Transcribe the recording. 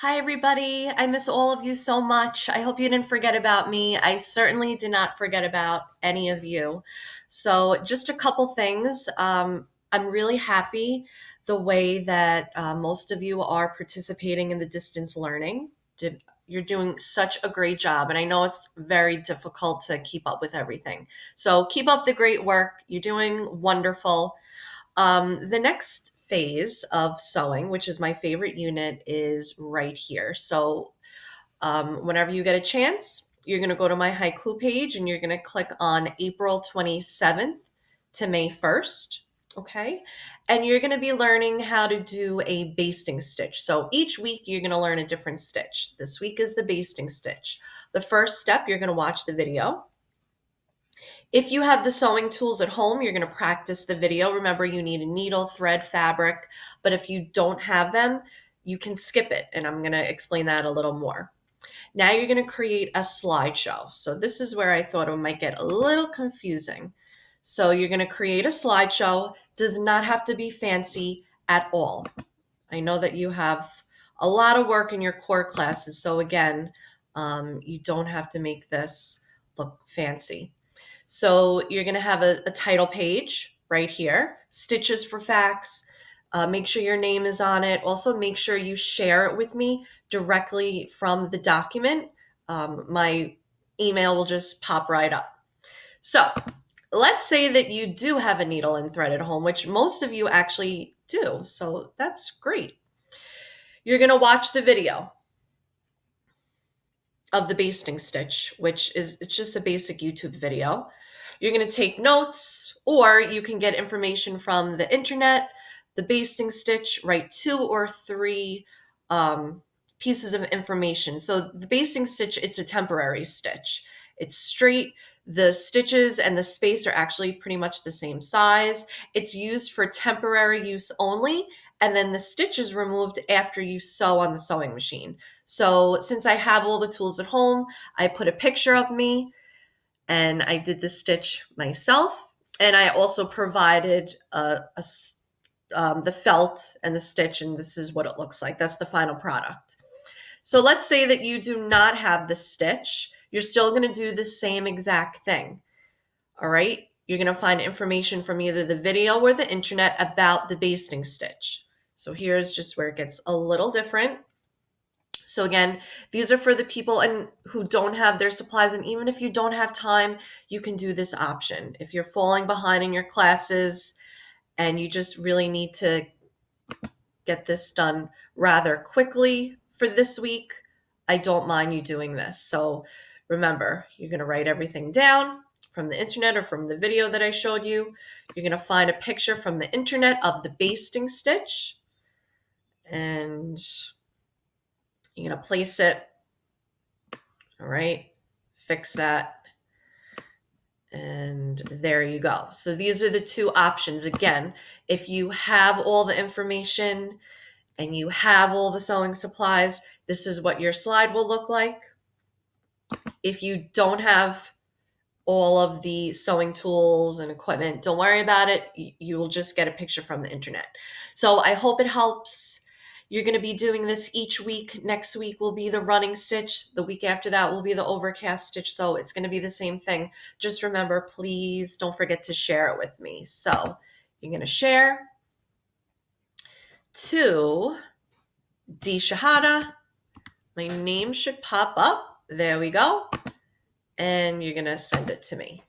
Hi, everybody. I miss all of you so much. I hope you didn't forget about me. I certainly did not forget about any of you. So, just a couple things. I'm really happy the way that most of you are participating in the distance learning. You're doing such a great job, and I know it's very difficult to keep up with everything. So, keep up the great work. You're doing wonderful. The next phase of sewing, which is my favorite unit, is right here. So, whenever you get a chance, you're going to go to my haiku page and you're going to click on April 27th to May 1st. Okay. And you're going to be learning how to do a basting stitch. So each week you're going to learn a different stitch. This week is the basting stitch. The first step, you're going to watch the video. If you have the sewing tools at home, you're going to practice the video. Remember, you need a needle, thread, fabric, but if you don't have them, you can skip it, and I'm going to explain that a little more. Now you're going to create a slideshow. So this is where I thought it might get a little confusing. So you're going to create a slideshow. Does not have to be fancy at all. I know that you have a lot of work in your core classes, so again, you don't have to make this look fancy. So you're going to have a title page right here, stitches for facts. Make sure your name is on it. Also, make sure you share it with me directly from the document. My email will just pop right up. So let's say that you do have a needle and thread at home, which most of you actually do. So that's great. You're going to watch the video of the basting stitch, which is it's just a basic YouTube video. You're going to take notes, or you can get information from the internet, the basting stitch, write 2 or 3 pieces of information. So the basting stitch, it's a temporary stitch. It's straight. The stitches and the space are actually pretty much the same size. It's used for temporary use only, and then the stitch is removed after you sew on the sewing machine. So since I have all the tools at home, I put a picture of me and I did the stitch myself. And I also provided the felt and the stitch, and this is what it looks like. That's the final product. So let's say that you do not have the stitch. You're still going to do the same exact thing. All right. You're going to find information from either the video or the internet about the basting stitch. So here's just where it gets a little different. So again, these are for the people who don't have their supplies. And even if you don't have time, you can do this option. If you're falling behind in your classes and you just really need to get this done rather quickly for this week, I don't mind you doing this. So remember, you're going to write everything down from the internet or from the video that I showed you. You're going to find a picture from the internet of the basting stitch, and you're going to place it. All right, fix that. And there you go. So these are the 2 options. Again, if you have all the information and you have all the sewing supplies, this is what your slide will look like. If you don't have all of the sewing tools and equipment, don't worry about it. You will just get a picture from the internet. So I hope it helps. You're going to be doing this each week. Next week will be the running stitch. The week after that will be the overcast stitch. So it's going to be the same thing. Just remember, please don't forget to share it with me. So you're going to share to D Shahada. My name should pop up. There we go. And you're going to send it to me.